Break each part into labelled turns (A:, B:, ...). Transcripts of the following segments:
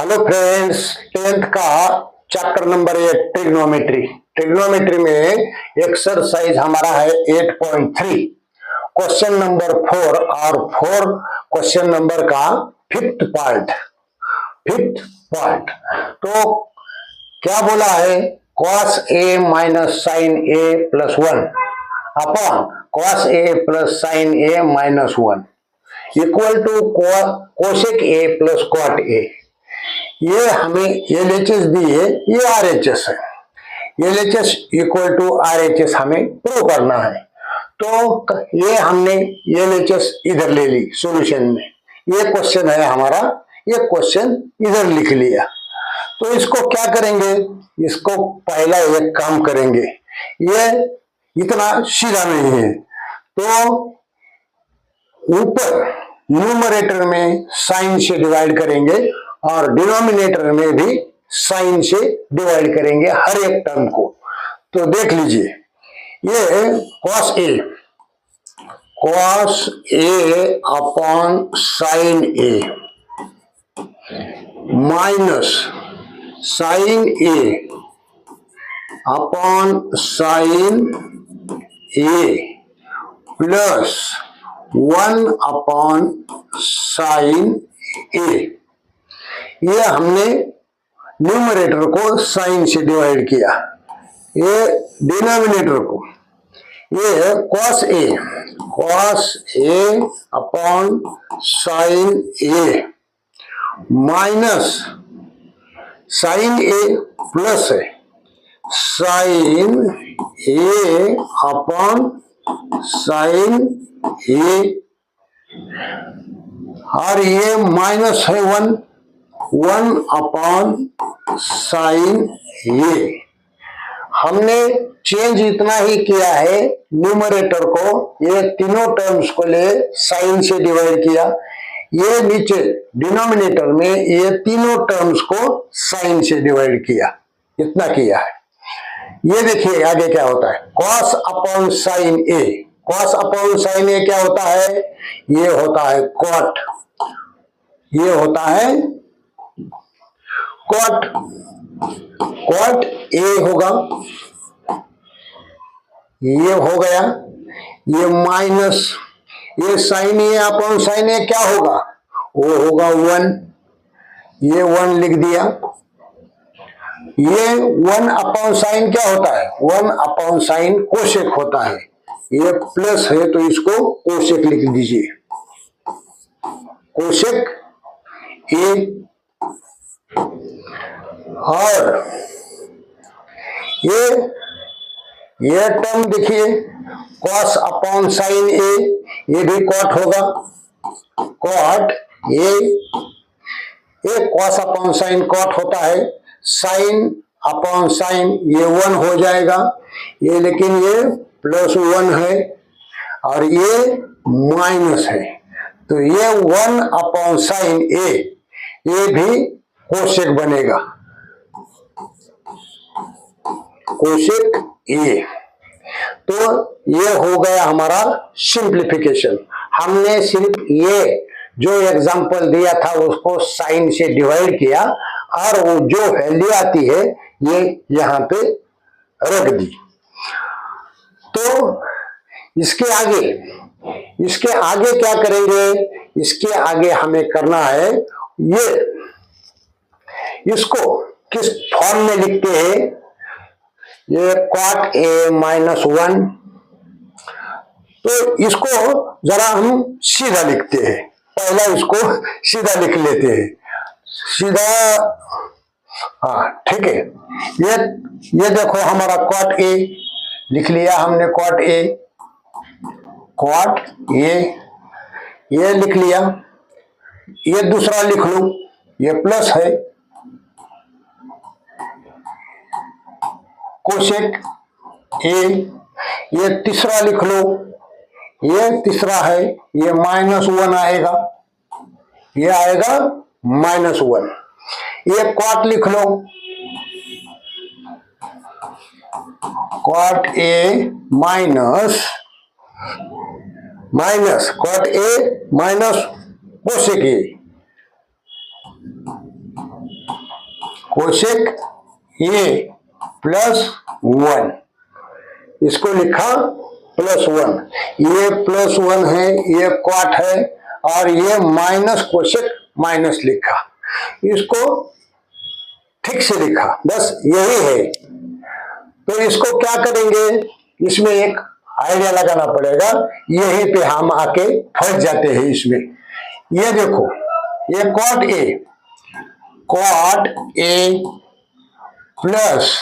A: Hello friends, tenth का chapter number 8 trigonometry. Trigonometry में exercise हमारा है 8.3, क्वेश्चन नंबर 4 और 4 क्वेश्चन नंबर का फिफ्थ पार्ट। तो क्या बोला है? cos a minus sine a plus 1 upon cos a plus sine a minus 1 equal to cosec a plus cot a। ये हमें LHS दी है, ये RHS है। LHS इक्वल टू RHS हमें प्रूव करना है। तो ये हमने LHS इधर ले ली सॉल्यूशन में। ये क्वेश्चन है हमारा, ये क्वेश्चन इधर लिख लिया। तो इसको क्या करेंगे? इसको पहला एक काम करेंगे, ये इतना सीधा नहीं है तो ऊपर न्यूमरेटर में साइन से डिवाइड करेंगे और डिनोमिनेटर में भी साइन से डिवाइड करेंगे हर एक टर्म को। तो देख लीजिए, ये cos a upon sine a minus sine a upon sine a plus 1 upon sine a। ये हमने न्यूमरेटर को साइन से डिवाइड किया, ये डिनोमिनेटर को, ये cos a upon sine a minus sine a plus है sine a upon sine a, और ये माइनस है 1 अपॉन साइन a। हमने चेंज इतना ही किया है, न्यूमरेटर को ये तीनों टर्म्स को ले साइन से डिवाइड किया, ये नीचे डिनोमिनेटर में ये तीनों टर्म्स को साइन से डिवाइड किया, इतना किया है। ये देखिए आगे क्या होता है, cos upon sine a। cos upon sine a क्या होता है? ये होता है cot, ये होता है cot a होगा, ये हो गया, ये माइनस ये sine a upon sine a क्या होगा? वो होगा 1, ये 1 लिख दिया। ये 1 अपॉन साइन क्या होता है? 1 अपॉन साइन कोसेक होता है, ये प्लस है तो इसको कोसेक लिख दीजिए, कोसेक a। और ये टर्म देखिए cos अपॉन साइन a, ये भी कॉट होगा, कॉट a। ये cos अपॉन साइन कॉट होता है, साइन अपॉन साइन ये 1 हो जाएगा, ये लेकिन ये प्लस 1 है और ये माइनस है, तो ये 1 अपॉन साइन a ये भी कोसेक बनेगा, कोसेक a। तो ये हो गया हमारा सिंप्लीफिकेशन। हमने सिर्फ ये जो एग्जांपल दिया था उसको साइन से डिवाइड किया और वो जो वैल्यू आती है ये यहां पे रख दी। तो इसके आगे क्या करेंगे? इसके आगे हमें करना है, ये इसको किस फॉर्म में लिखते हैं? ये cot a माइनस 1, तो इसको जरा हम सीधा लिखते हैं, पहला इसको सीधा लिख लेते हैं, सीधा, हाँ ठीक है। ये देखो हमारा cot a लिख लिया हमने, cot a ये लिख लिया। ये दूसरा लिख लो, ये प्लस है कोसेक a। ये तीसरा लिख लो, ये तीसरा है, ये माइनस 1 आएगा, ये आएगा माइनस 1। ये कॉट लिख लो, cot a minus cot a minus cosec a, cosec A plus 1, इसको लिखा +1, ये +1 है, ये क्वाट है, और ये माइनस कोशेक माइनस लिखा, इसको ठीक से लिखा, बस यही है। तो इसको क्या करेंगे, इसमें एक आइडिया लगाना पड़ेगा, यहीं पे हम आके फंस जाते हैं इसमें। ये देखो, ये क्वाट A plus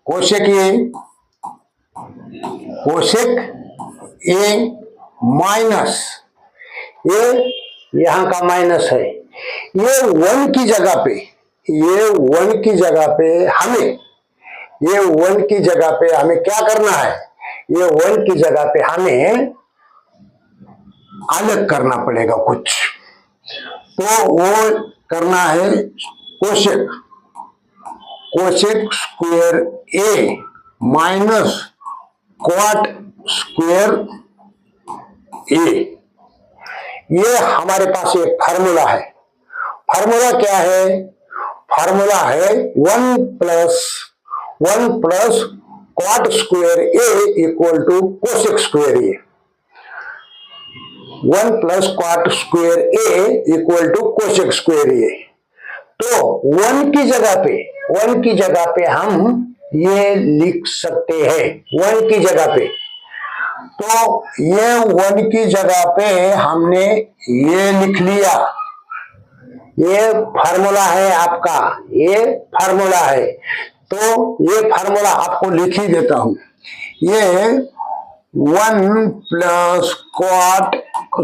A: cosec A minus, ये यहां का माइनस है, ये 1 की जगह पे, ये 1 की जगह पे हमें, ये 1 की जगह पे हमें क्या करना है, ये 1 की जगह पे हमें अलग करना पड़ेगा कुछ, तो वो करना है कोशेक स्क्वायर ए माइनस क्वाट स्क्वायर ए। ये हमारे पास एक फार्मूला है, फार्मूला क्या है, फार्मूला है 1 plus cot square A equal to cosec square A, 1 plus cot square A equal to cosec square A. तो 1 की जगह पे हम ये लिख सकते हैं, 1 की जगह पे, तो ये 1 की जगह पे हमने ये लिख लिया, ये फार्मूला है आपका, ये फार्मूला है, तो ये फार्मूला आपको लिख ही देता हूं, ये 1 plus cot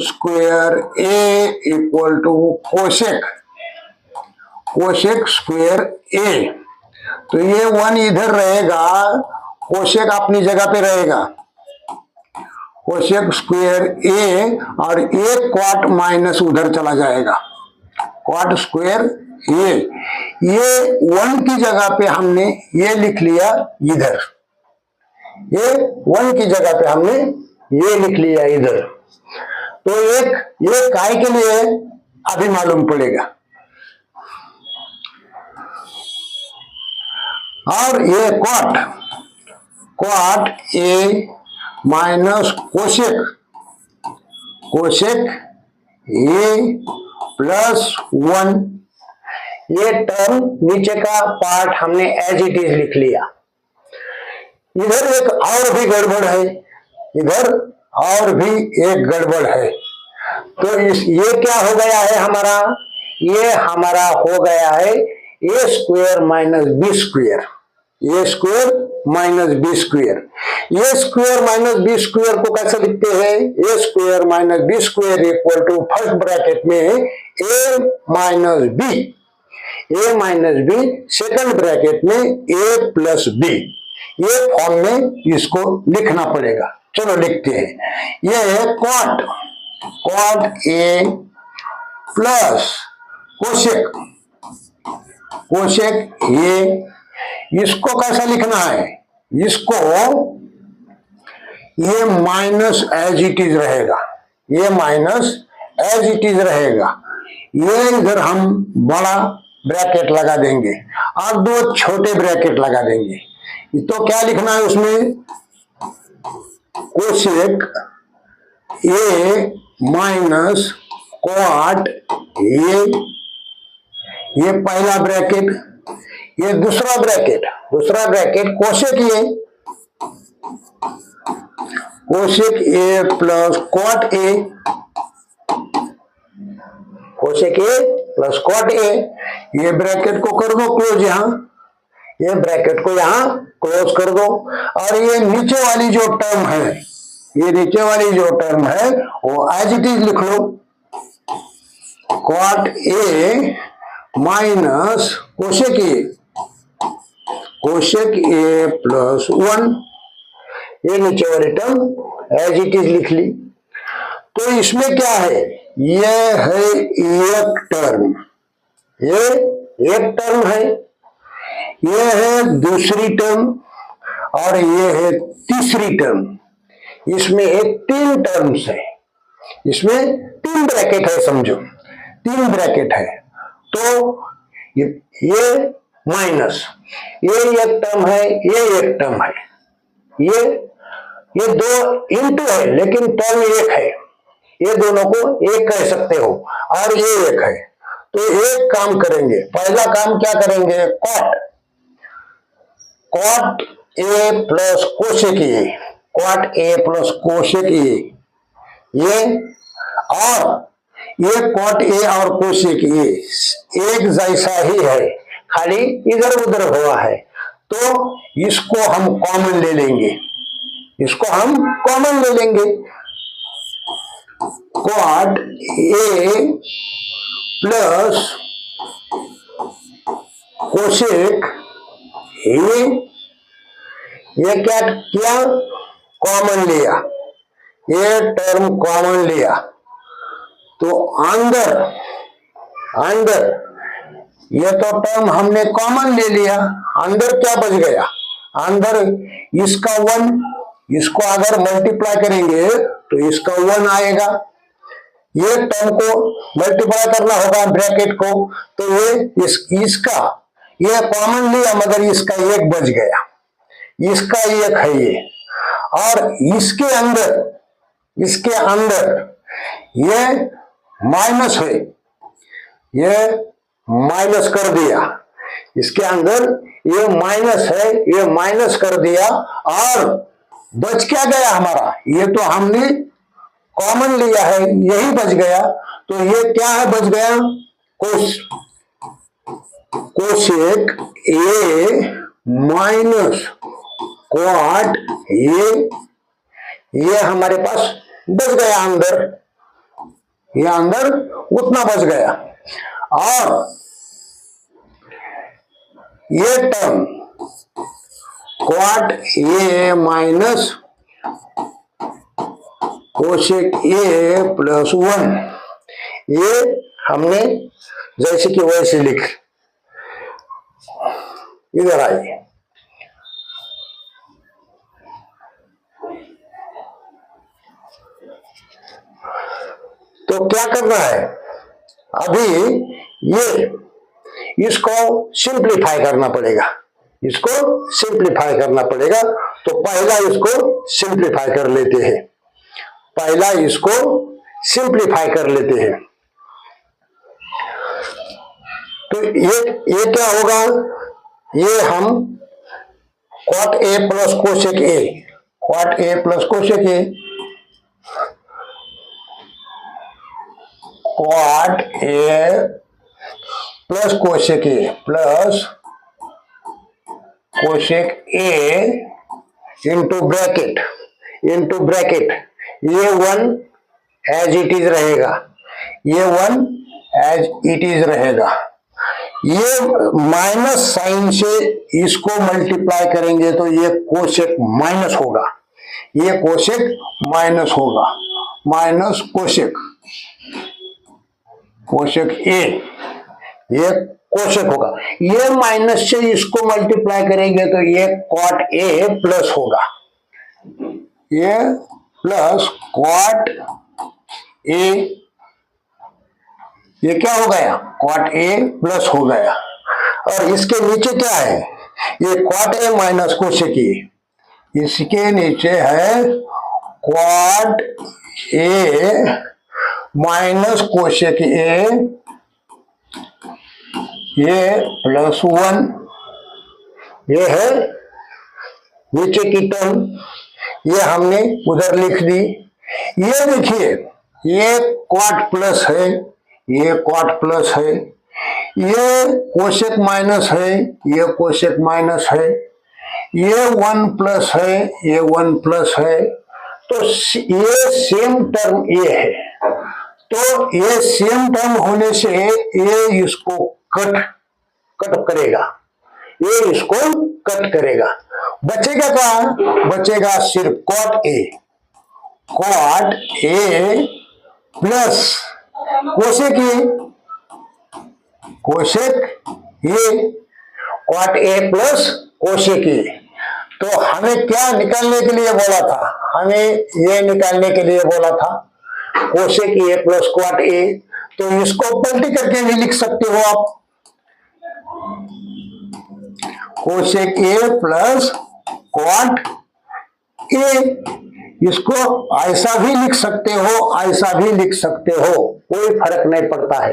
A: square A equal to cosec square A. तो ये 1 इधर रहेगा, कोशेक अपनी जगह पे रहेगा, कोशेक स्क्वायर ए, और एक क्वाट माइनस उधर चला जाएगा, क्वाट स्क्वायर ए। ये 1 की जगह पे हमने ये लिख लिया इधर, ये 1 की जगह पे हमने ये लिख लिया इधर। तो ये काय के लिए अभी मालूम पड़ेगा, और ये क्वाट ए माइनस कोशेक ए प्लस 1, ये टर्म नीचे का पार्ट हमने एज इट इज लिख लिया। इधर एक और भी गड़बड़ है, इधर और भी एक गड़बड़ है, तो ये क्या हो गया है हमारा, ये हमारा हो गया है A square minus B square, A square minus B square. A square minus B square को कैसे लिखते हैं, A square minus B square equal to first bracket में A minus B, second bracket में ए प्लस बी, ये form में इसको लिखना पड़ेगा। चलो लिखते हैं, ये है क्वाट ए प्लस कोशेक ए। इसको कैसा लिखना है, इसको ये माइनस एज इट इज रहेगा, ये माइनस एज इट इज रहेगा, ये इधर हम बड़ा ब्रैकेट लगा देंगे और 2 छोटे ब्रैकेट लगा देंगे। तो क्या लिखना है उसमें, कोशेक ए माइनस क्वाट ए, ये पहला ब्रैकेट, ये दूसरा bracket cosec A plus क्वाट A, cosec A plus क्वाट ए। ये ब्रैकेट को कर दो क्लोज, यहां ये ब्रैकेट को यहां क्लोज कर दो, और ये नीचे वाली जो टर्म है, ये नीचे वाली जो टर्म है वो एज इट इज लिख लो, क्वाट ए माइनस कोशेक ए प्लस 1, ये नीचे वाली टर्म एज इट इज लिख ली। तो इसमें क्या है, ये है एक टर्म, ये एक टर्म है, ये है दूसरी टर्म, और ये है तीसरी टर्म। इसमें एक 3 टर्म्स है, इसमें 3 ब्रैकेट है, समझो 3 ब्रैकेट है। तो ये माइनस ये एक टर्म है, ये एक टर्म है, ये दो इंटू है लेकिन टर्म एक है, ये दोनों को एक कह सकते हो और ये एक है। तो एक काम करेंगे, पहला काम क्या करेंगे, cot A plus cosec A, cot A plus cosec A, ये और ये कॉट ए और कोशेक ए एक जैसा ही है, खाली इधर उधर हुआ है। तो इसको हम कॉमन ले लेंगे, इसको हम कॉमन ले लेंगे। कॉट ए प्लस कोशेक ये क्या किया, कॉमन लिया, ये टर्म कॉमन लिया। तो अंदर ये तो टर्म हमने कॉमन ले लिया, अंदर क्या बच गया, अंदर इसका 1, इसको अगर मल्टीप्लाई करेंगे तो इसका 1 आएगा, ये टर्म को मल्टीप्लाई करना होगा ब्रैकेट को, तो ये इसका ये कॉमन लिया मगर इसका एक बच गया, इसका एक है ये, और इसके अंदर ये माइनस है, ये माइनस कर दिया, इसके अंदर ये माइनस है, ये माइनस कर दिया, और बच क्या गया हमारा, ये तो हमने कॉमन लिया है, यही बच गया। तो ये क्या है, बच गया कोशेक ए माइनस कॉट ये हमारे पास बच गया अंदर, ये अंदर उतना बच गया। और ये term cot A minus cosec A plus 1 ये हमने जैसे कि वैसे लिख, इधर आइए, तो क्या करना है, अभी ये इसको सिंप्लीफाई करना पड़ेगा, इसको सिंप्लीफाई करना पड़ेगा। तो पहला इसको सिंप्लीफाई कर लेते हैं, पहला इसको सिंप्लीफाई कर लेते हैं। तो ये क्या होगा, ये हम cot A plus cosec A, cot A plus cosec A, cot A plus cosec A plus cosec A into bracket ये 1 एज इट इज रहेगा, ये 1 एज इट इज रहेगा, ये माइनस साइन से इसको मल्टीप्लाई करेंगे तो ये कोशेक माइनस होगा, ये कोशेक माइनस होगा, माइनस कोशेक ए, ये कोशेक होगा, ये माइनस से इसको मल्टीप्लाई करेंगे तो ये कॉट ए प्लस होगा, ये प्लस कॉट ए, ये क्या हो गया, कॉट ए प्लस हो गया। और इसके नीचे क्या है, ये कॉट ए माइनस कोशेक ए, इसके नीचे है cot A minus cosec A, ये प्लस 1, ये है नीचे की टर्म, ये हमने उधर लिख दी। ये देखिए ये कॉट प्लस है, ये कॉट प्लस है, ये कोशेक माइनस है, ये कोशेक माइनस है, ये 1 प्लस है, ये 1 प्लस है, तो ये सेम टर्म ये है। तो ये सेम टर्म होने से ये इसको कट करेगा, ये इसको कट करेगा, बचेगा क्या, बचेगा सिर्फ कॉट ए प्लस कोशेक ये कॉट ए प्लस कोशेक ए। तो हमें क्या निकालने के लिए बोला था, हमें ये निकालने के लिए बोला था cosec A plus cot A, तो इसको पलटी करके भी लिख सकते हो आप, कोसेक ए प्लस क्वाट ए। इसको ऐसा भी लिख सकते हो, ऐसा भी लिख सकते हो, कोई फर्क नहीं पड़ता है,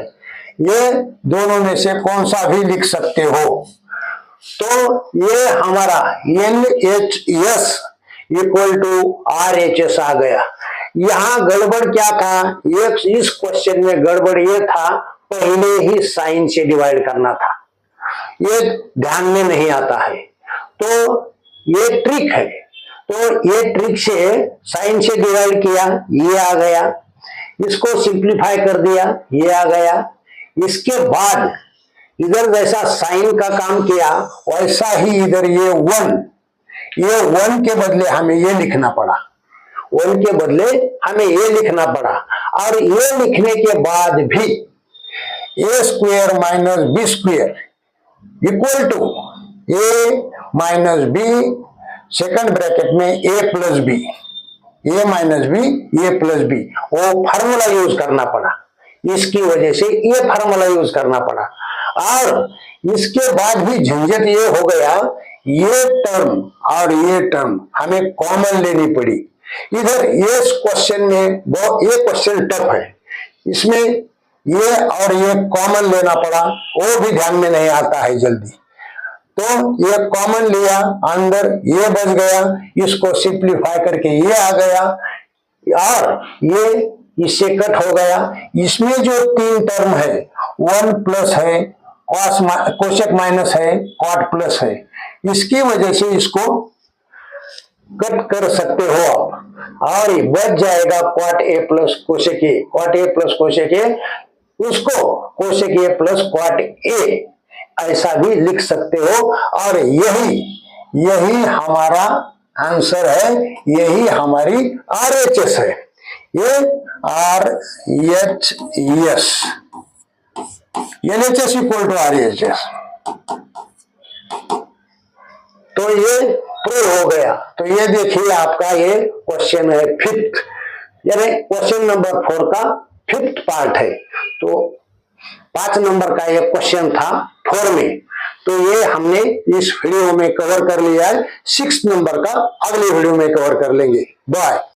A: ये दोनों में से कौन सा भी लिख सकते हो। तो ये हमारा LHS इक्वल टू RHS आ गया। यहां गड़बड़ क्या था, इस क्वेश्चन में गड़बड़ ये था, पहले ही साइन से डिवाइड करना था, ये ध्यान में नहीं आता है। तो ये ट्रिक है, तो ये ट्रिक से साइन से डिवाइड किया, ये आ गया, इसको सिंप्लीफाई कर दिया, ये आ गया। इसके बाद इधर जैसा साइन का काम किया वैसा ही इधर ये वन के बदले हमें ये लिखना पड़ा, वन के बदले हमें ये लिखना पड़ा। और ये लिखने के बाद भी A square minus B square equal to A minus B second bracket में A plus B, A minus B A plus B, वो फार्मूला यूज करना पड़ा। इसकी वजह से ये फार्मूला यूज करना पड़ा। और इसके बाद भी झंझट ये हो गया, ये टर्म और ये टर्म हमें कॉमन लेनी पड़ी। इधर ये क्वेश्चन में ये क्वेश्चन टफ है, इसमें ये और ये कॉमन लेना पड़ा, वो भी ध्यान में नहीं आता है जल्दी। तो ये कॉमन लिया, अंदर ये बच गया, इसको सिंप्लीफाई करके ये आ गया और ये इससे कट हो गया। इसमें जो तीन टर्म है, वन प्लस है, कोसेक माइनस है, कॉट प्लस है, इसकी वजह से इसको कट कर सकते हो आप और ये बच जाएगा cot A plus cosec A, cot A plus cosec A, उसको कोसेक ए प्लस क्वाट ए ऐसा भी लिख सकते हो। और यही हमारा आंसर है, यही हमारी RHS है, ये RHS, LHS equal to RHS। तो ये प्रूव हो गया। तो ये देखिए आपका ये क्वेश्चन है फिफ्थ, यानी क्वेश्चन नंबर 4 का फिफ्थ पार्ट है। तो 5 नंबर का ये क्वेश्चन था 4 में, तो ये हमने इस वीडियो में कवर कर लिया है। 6 नंबर का अगले वीडियो में कवर कर लेंगे। बाय।